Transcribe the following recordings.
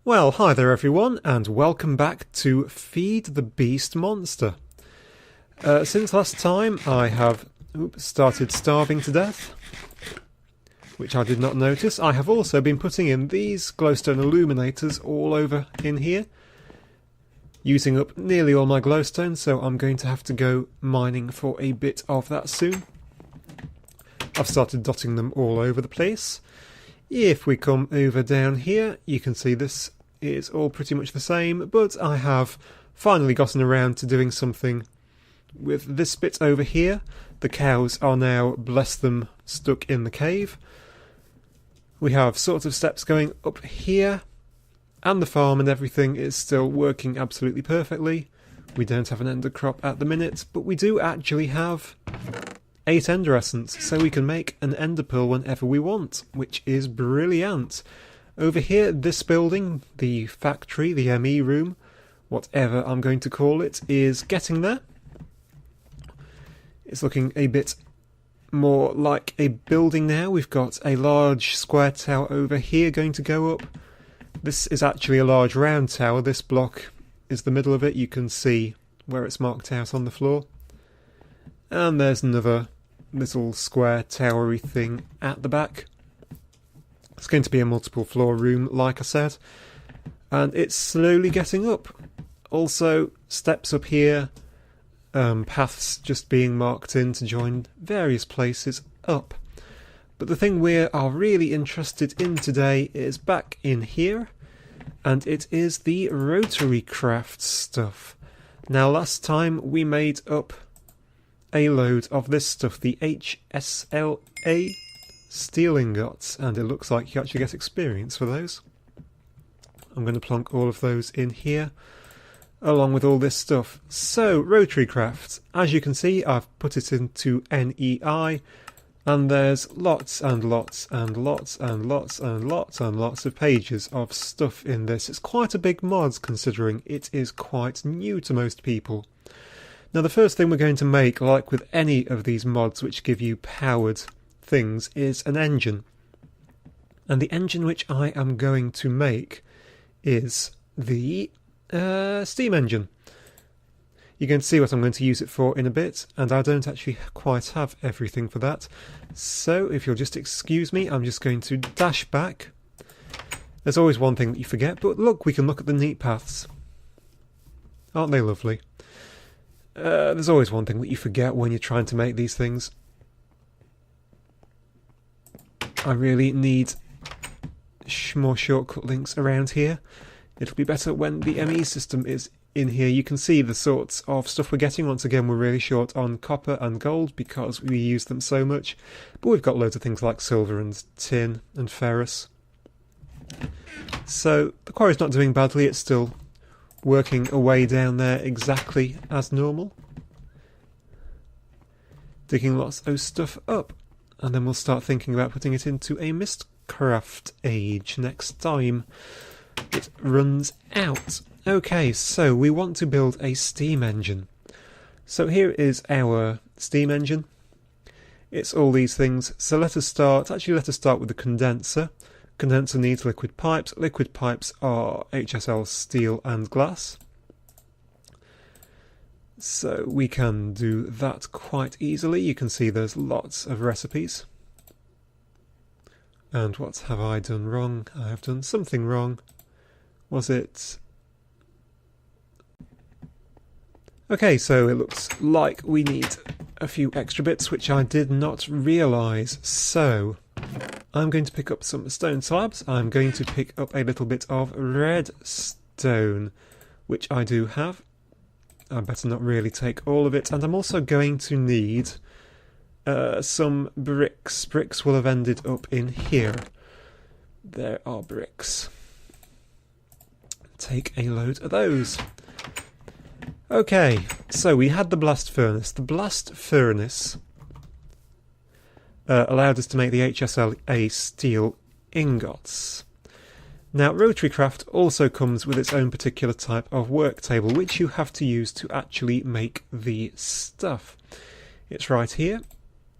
Well, hi there everyone, and welcome back to Feed the Beast Monster. Since last time I have started starving to death, which I did not notice. I have also been putting in these glowstone illuminators all over in here, using up nearly all my glowstone, so I'm going to have to go mining for a bit of that soon. I've started dotting them all over the place. If we come over down here, you can see this is all pretty much the same, but I have finally gotten around to doing something with this bit over here. The cows are now, bless them, stuck in the cave. We have sorts of steps going up here, and the farm and everything is still working absolutely perfectly. We don't have an ender crop at the minute, but we do actually have 8 ender essence, so we can make an ender pearl whenever we want, which is brilliant. Over here, this building, the factory, the ME room, whatever I'm going to call it, is getting there. It's looking a bit more like a building now. We've got a large square tower over here going to go up. This is actually a large round tower. This block is the middle of it. You can see where it's marked out on the floor. And there's another little square towery thing at the back. It's going to be a multiple floor room, like I said, and it's slowly getting up. Also, steps up here, paths just being marked in to join various places up. But the thing we are really interested in today is back in here, and it is the Rotarycraft stuff. Now, last time we made up a load of this stuff, the HSLA steel ingots, and it looks like you actually get experience for those. I'm going to plonk all of those in here along with all this stuff. So, Rotarycraft, as you can see, I've put it into NEI, and there's lots and lots and lots and lots and lots and lots of pages of stuff in this. It's quite a big mod considering it is quite new to most people. Now, the first thing we're going to make, like with any of these mods which give you powered things, is an engine. And the engine which I am going to make is the steam engine. You're going to see what I'm going to use it for in a bit, and I don't actually quite have everything for that. So if you'll just excuse me, I'm just going to dash back. There's always one thing that you forget, but look, we can look at the neat paths. Aren't they lovely? There's always one thing that you forget when you're trying to make these things. I really need more shortcut links around here. It'll be better when the ME system is in here. You can see the sorts of stuff we're getting. Once again, we're really short on copper and gold because we use them so much. But we've got loads of things like silver and tin and ferrous. So the quarry's not doing badly. It's still working away down there exactly as normal. Digging lots of stuff up. And then we'll start thinking about putting it into a Mistcraft age next time it runs out. Okay, so we want to build a steam engine. So here is our steam engine. It's all these things. So let us start with the condenser. Condenser needs liquid pipes. Liquid pipes are HSL steel and glass. So we can do that quite easily. You can see there's lots of recipes. And what have I done wrong? I have done something wrong. Was it... Okay, so it looks like we need a few extra bits, which I did not realise. So I'm going to pick up some stone slabs. I'm going to pick up a little bit of redstone, which I do have. I better not really take all of it. And I'm also going to need some bricks. Bricks will have ended up in here. There are bricks. Take a load of those. Okay, so we had the blast furnace. The blast furnace allowed us to make the HSLA steel ingots. Now, Rotarycraft also comes with its own particular type of work table, which you have to use to actually make the stuff. It's right here,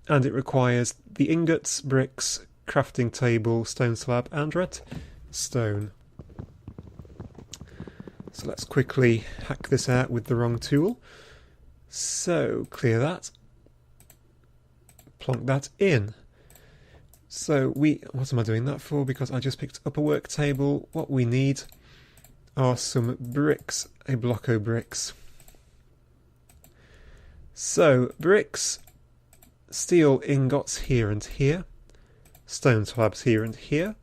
and it requires the ingots, bricks, crafting table, stone slab, and redstone. So let's quickly hack this out with the wrong tool. So clear that. Plonk that in. So what am I doing that for? Because I just picked up a work table. What we need are some bricks, a block of bricks. So bricks, steel ingots here and here, stone slabs here and here,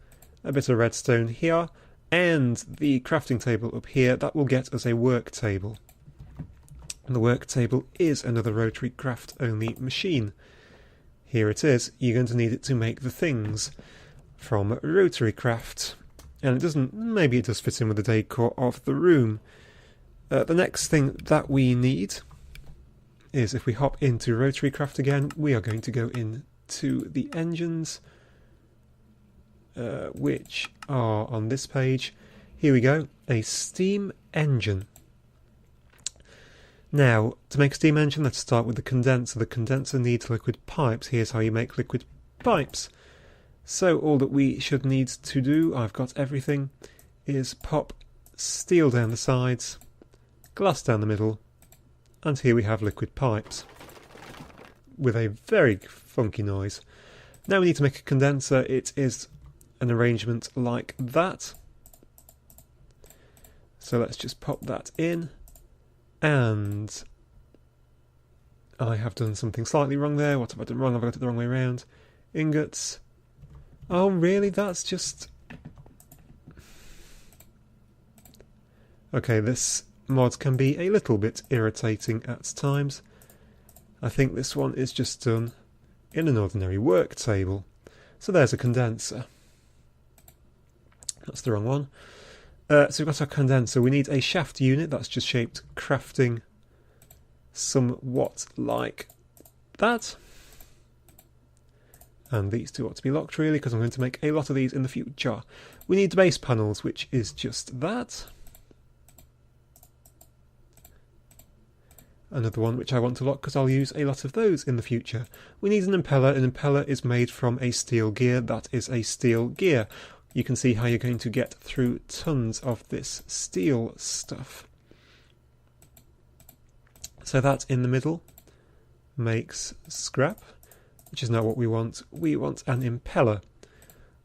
a bit of redstone here, and the crafting table up here. That will get us a work table. And the work table is another Rotarycraft only machine. Here it is. You're going to need it to make the things from Rotarycraft. And it doesn't, maybe it does fit in with the decor of the room. The next thing that we need is, if we hop into Rotarycraft again, we are going to go into the engines, which are on this page. Here we go, a steam engine. Now, to make a steam engine, let's start with the condenser. The condenser needs liquid pipes. Here's how you make liquid pipes. So all that we should need to do, I've got everything, is pop steel down the sides, glass down the middle, and here we have liquid pipes with a very funky noise. Now we need to make a condenser. It is an arrangement like that. So let's just pop that in. And I have done something slightly wrong there. What have I done wrong? Have I got it the wrong way around? Ingots. Oh, really? That's just... Okay, this mod can be a little bit irritating at times. I think this one is just done in an ordinary work table. So there's a condenser. That's the wrong one. So we've got our condenser. We need a shaft unit that's just shaped crafting somewhat like that. And these two ought to be locked really, because I'm going to make a lot of these in the future. We need base panels, which is just that. Another one which I want to lock because I'll use a lot of those in the future. We need an impeller. An impeller is made from a steel gear. That is a steel gear. You can see how you're going to get through tons of this steel stuff. So that in the middle makes scrap, which is not what we want. We want an impeller,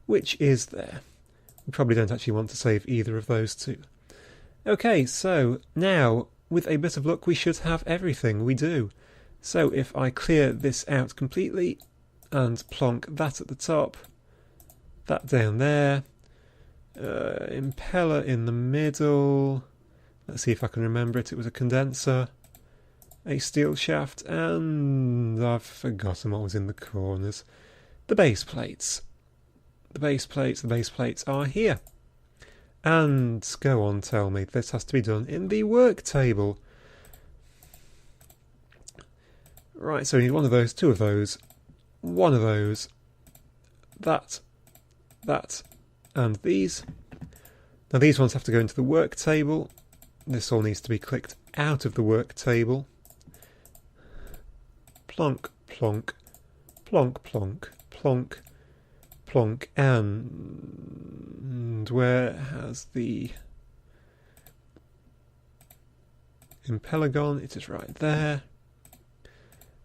which is there. We probably don't actually want to save either of those two. Okay, so now, with a bit of luck, we should have everything. We do. So if I clear this out completely and plonk that at the top, that down there, impeller in the middle, let's see if I can remember it, it was a condenser, a steel shaft, and I've forgotten what was in the corners. The base plates. The base plates are here. And go on, tell me, this has to be done in the work table. Right, so we need one of those, two of those, one of those, that, and these. Now these ones have to go into the work table. This all needs to be clicked out of the work table. Plonk, plonk, plonk, plonk, plonk, plonk, and where has the impeller gone? It is right there.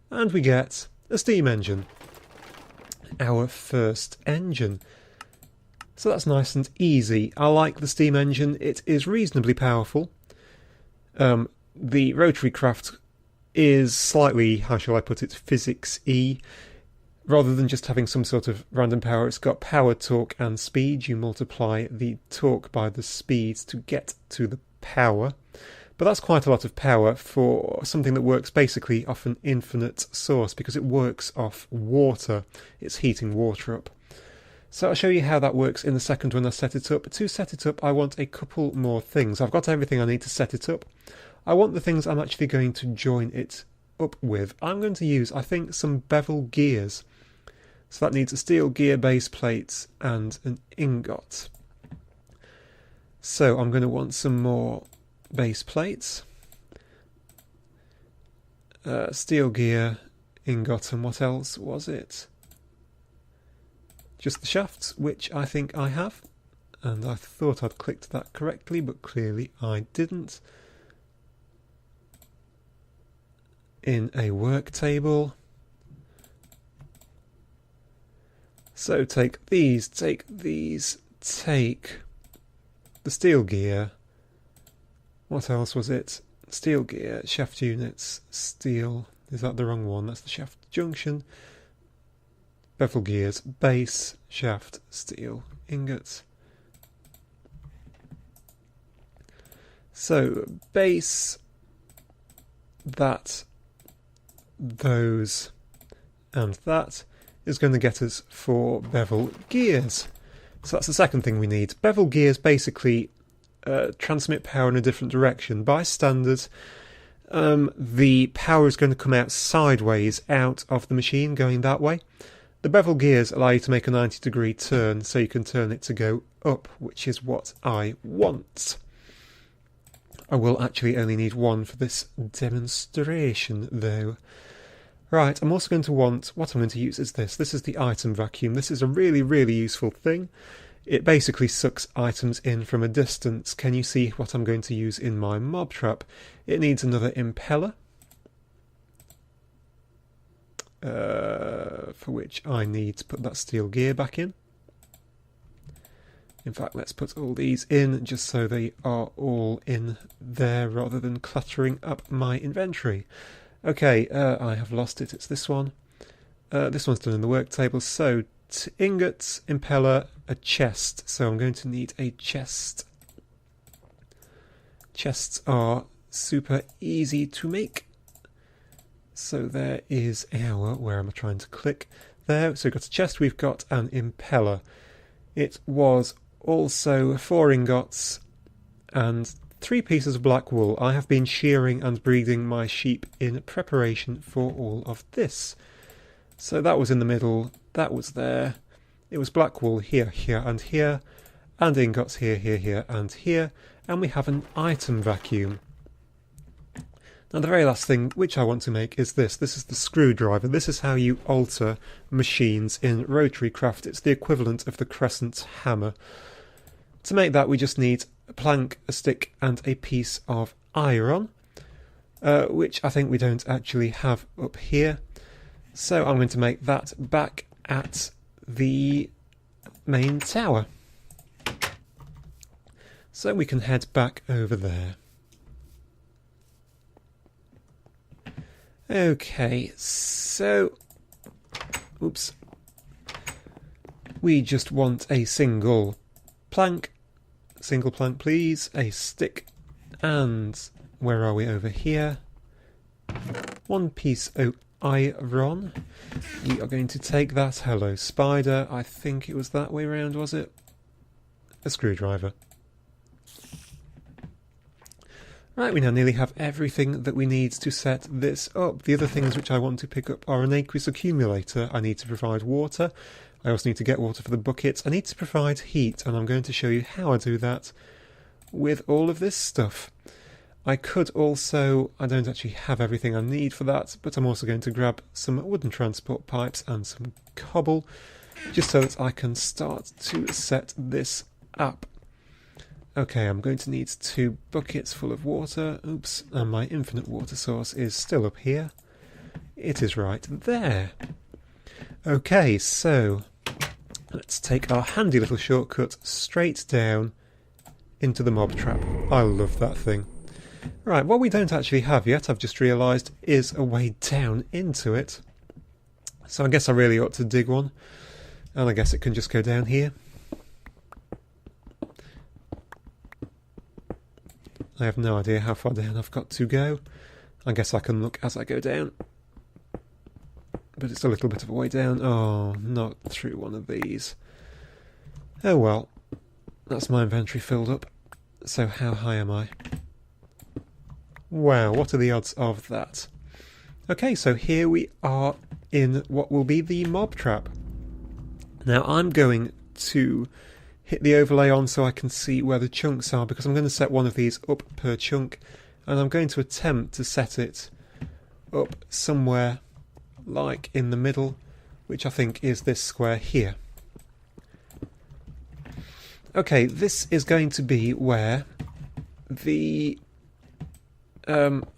And we get a steam engine. Our first engine. So that's nice and easy. I like the steam engine. It is reasonably powerful. The Rotarycraft is slightly, how shall I put it, physics-y. Rather than just having some sort of random power, it's got power, torque and speed. You multiply the torque by the speed to get to the power. But that's quite a lot of power for something that works basically off an infinite source, because it works off water. It's heating water up. So I'll show you how that works in the second when I set it up. To set it up, I want a couple more things. I've got everything I need to set it up. I want the things I'm actually going to join it up with. I'm going to use, I think, some bevel gears. So that needs a steel gear, base plates, and an ingot. So I'm going to want some more base plates, steel gear, ingot, and what else was it? Just the shafts, which I think I have. and I thought I'd clicked that correctly, but clearly I didn't. In a work table. So take these, take the steel gear. What else was it? Steel gear, shaft units, steel. Is that the wrong one? That's the shaft junction. Bevel gears, base, shaft, steel, ingots. So base, that, those, and that is going to get us 4 bevel gears. So that's the second thing we need. Bevel gears basically transmit power in a different direction. By standard, the power is going to come out sideways out of the machine going that way. The bevel gears allow you to make a 90-degree turn, so you can turn it to go up, which is what I want. I will actually only need 1 for this demonstration, though. Right, I'm also going to want, what I'm going to use is this. This is the item vacuum. This is a really, really useful thing. It basically sucks items in from a distance. Can you see what I'm going to use in my mob trap? It needs another impeller, for which I need to put that steel gear back in. In fact, let's put all these in just so they are all in there rather than cluttering up my inventory. Okay, I have lost it. It's this one. This one's done in the work table. So, ingots, impeller, a chest. So I'm going to need a chest. Chests are super easy to make. So there is our... Where am I trying to click? There. So we've got a chest. We've got an impeller. It was also 4 ingots and 3 pieces of black wool. I have been shearing and breeding my sheep in preparation for all of this. So that was in the middle, that was there. It was black wool here, here and here, and ingots here, here, here and here, and we have an item vacuum. Now the very last thing which I want to make is this. This is the screwdriver. This is how you alter machines in Rotarycraft. It's the equivalent of the crescent hammer. To make that we just need a plank, a stick and a piece of iron, which I think we don't actually have up here. So I'm going to make that back at the main tower. So we can head back over there. Okay, so... Oops. We just want a single plank. Single plank, please. A stick. And where are we over here? 1 piece of iron. We are going to take that. Hello, spider. I think it was that way round, was it? A screwdriver. Right, we now nearly have everything that we need to set this up. The other things which I want to pick up are an aqueous accumulator. I need to provide water. I also need to get water for the buckets. I need to provide heat, and I'm going to show you how I do that with all of this stuff. I could also... I don't actually have everything I need for that, but I'm also going to grab some wooden transport pipes and some cobble, just so that I can start to set this up. Okay, I'm going to need 2 buckets full of water. Oops, and my infinite water source is still up here. It is right there. Okay, so let's take our handy little shortcut straight down into the mob trap. I love that thing. Right, what we don't actually have yet, I've just realised, is a way down into it. So I guess I really ought to dig one. And I guess it can just go down here. I have no idea how far down I've got to go. I guess I can look as I go down. But it's a little bit of a way down. Oh, not through one of these. Oh well. That's my inventory filled up. So how high am I? Wow, what are the odds of that? Okay, so here we are in what will be the mob trap. Now I'm going to hit the overlay on so I can see where the chunks are, because I'm going to set one of these up per chunk, and I'm going to attempt to set it up somewhere like in the middle, which I think is this square here. Okay, this is going to be where the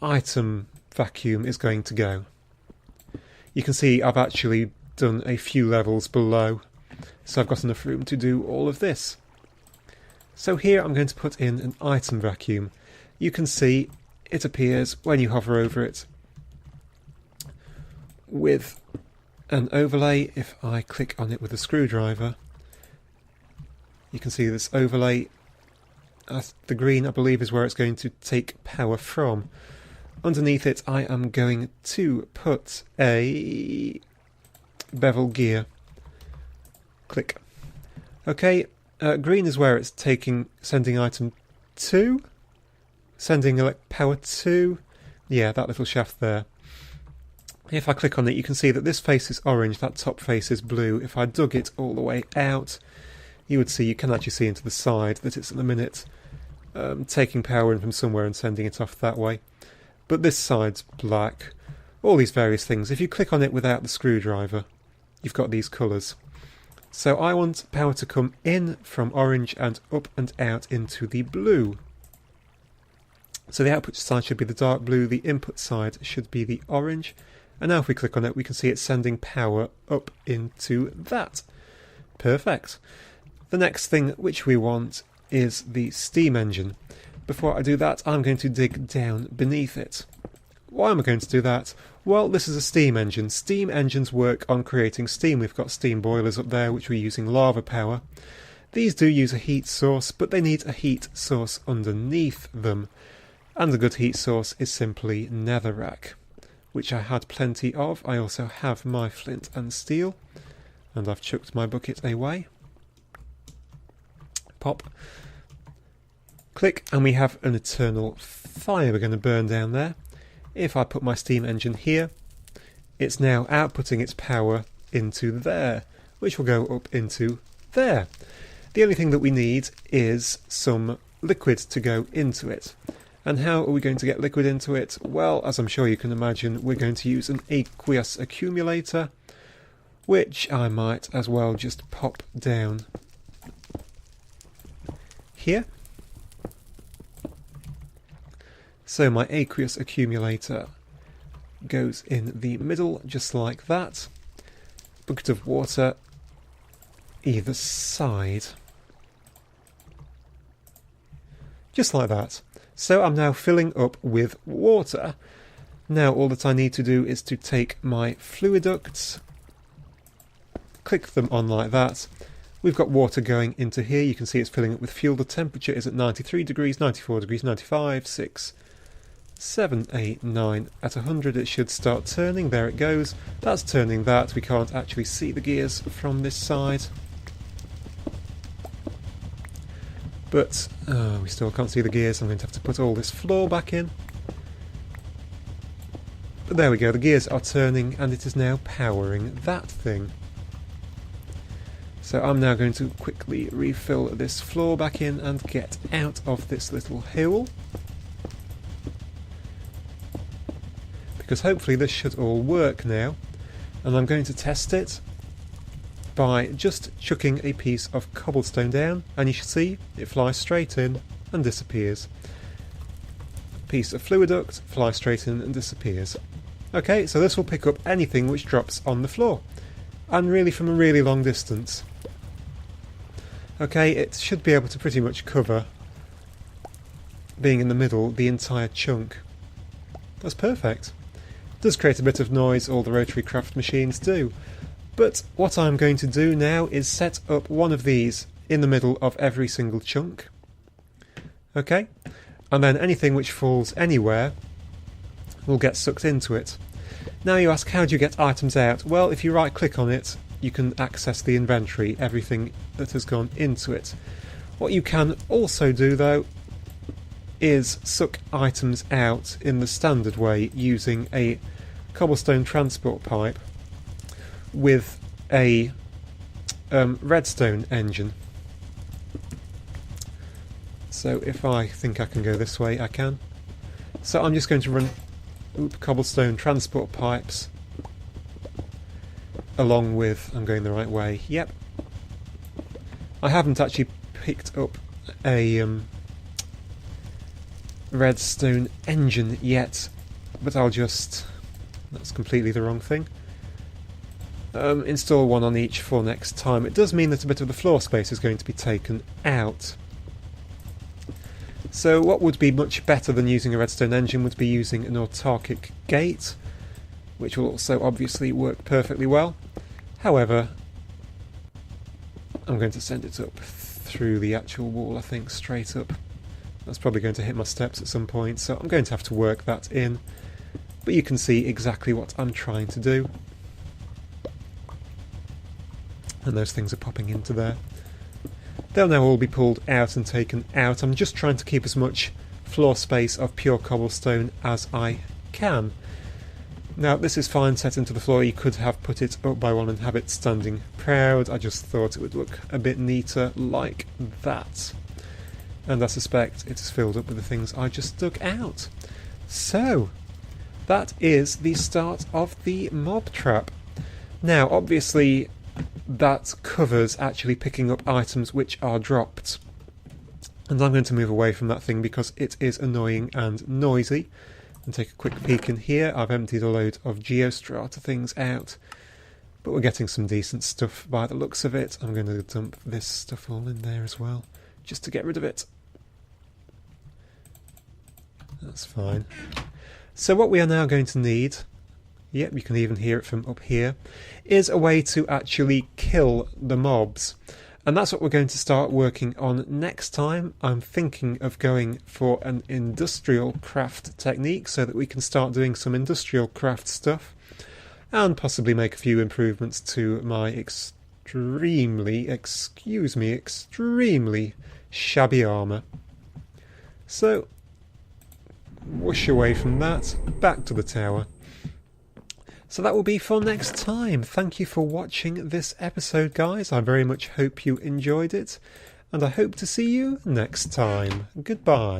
item vacuum is going to go. You can see I've actually done a few levels below, so I've got enough room to do all of this. So here I'm going to put in an item vacuum. You can see it appears when you hover over it with an overlay. If I click on it with a screwdriver, you can see this overlay. The green, I believe, is where it's going to take power from. Underneath it I am going to put a bevel gear. Click. Okay, green is where it's sending item to, sending power to, yeah, that little shaft there. If I click on it, you can see that this face is orange, that top face is blue. If I dug it all the way out, you would see, you can actually see into the side that it's at the minute taking power in from somewhere and sending it off that way. But this side's black. All these various things. If you click on it without the screwdriver, you've got these colours. So I want power to come in from orange and up and out into the blue. So the output side should be the dark blue, the input side should be the orange. And now if we click on it, we can see it's sending power up into that. Perfect. The next thing which we want is the steam engine. Before I do that, I'm going to dig down beneath it. Why am I going to do that? Well, this is a steam engine. Steam engines work on creating steam. We've got steam boilers up there which we're using lava power. These do use a heat source, but they need a heat source underneath them. And a good heat source is simply netherrack, which I had plenty of. I also have my flint and steel, and I've chucked my bucket away. Pop. Click, and we have an eternal fire we're going to burn down there. If I put my steam engine here, it's now outputting its power into there, which will go up into there. The only thing that we need is some liquid to go into it. And how are we going to get liquid into it? Well, as I'm sure you can imagine, we're going to use an aqueous accumulator, which I might as well just pop down here. So my aqueous accumulator goes in the middle, just like that. Bucket of water either side. Just like that. So I'm now filling up with water. Now all that I need to do is to take my fluid ducts, click them on like that. We've got water going into here. You can see it's filling up with fuel. The temperature is at 93 degrees, 94 degrees, 95, 6, 7, 8, 9. At 100 it should start turning. There it goes. That's turning that. We can't actually see the gears from this side. But we still can't see the gears. I'm going to have to put all this floor back in. But there we go. The gears are turning and it is now powering that thing. So I'm now going to quickly refill this floor back in and get out of this little hole. Because hopefully this should all work now. And I'm going to test it by just chucking a piece of cobblestone down, and you should see it flies straight in and disappears. Piece of fluid duct flies straight in and disappears. Okay, so this will pick up anything which drops on the floor, and really from a really long distance. Okay, it should be able to pretty much cover, being in the middle, the entire chunk. That's perfect. It does create a bit of noise, all the Rotarycraft machines do. But what I'm going to do now is set up one of these in the middle of every single chunk. Okay? And then anything which falls anywhere will get sucked into it. Now you ask, how do you get items out? Well, if you right click on it, you can access the inventory, everything that has gone into it. What you can also do though is suck items out in the standard way using a cobblestone transport pipe with a redstone engine. So if I think I can go this way, I can. So I'm just going to run cobblestone transport pipes along with, I'm going the right way, yep. I haven't actually picked up a redstone engine yet, but I'll just... that's completely the wrong thing. Install one on each for next time. It does mean that a bit of the floor space is going to be taken out. So what would be much better than using a redstone engine would be using an autarkic gate, which will also obviously work perfectly well. However, I'm going to send it up through the actual wall, I think, straight up. That's probably going to hit my steps at some point, so I'm going to have to work that in. But you can see exactly what I'm trying to do. And those things are popping into there. They'll now all be pulled out and taken out. I'm just trying to keep as much floor space of pure cobblestone as I can. Now this is fine set into the floor. You could have put it up by one and have it standing proud. I just thought it would look a bit neater like that. And I suspect it is filled up with the things I just dug out. So, that is the start of the mob trap. Now obviously that covers actually picking up items which are dropped. And I'm going to move away from that thing because it is annoying and noisy. And take a quick peek in here. I've emptied a load of geostrata things out, but we're getting some decent stuff by the looks of it. I'm going to dump this stuff all in there as well, just to get rid of it. That's fine. So what we are now going to need, yep, you can even hear it from up here, is a way to actually kill the mobs. And that's what we're going to start working on next time. I'm thinking of going for an industrial craft technique so that we can start doing some industrial craft stuff and possibly make a few improvements to my extremely shabby armour. So, whoosh away from that, back to the tower. So that will be for next time. Thank you for watching this episode, guys. I very much hope you enjoyed it, and I hope to see you next time. Goodbye.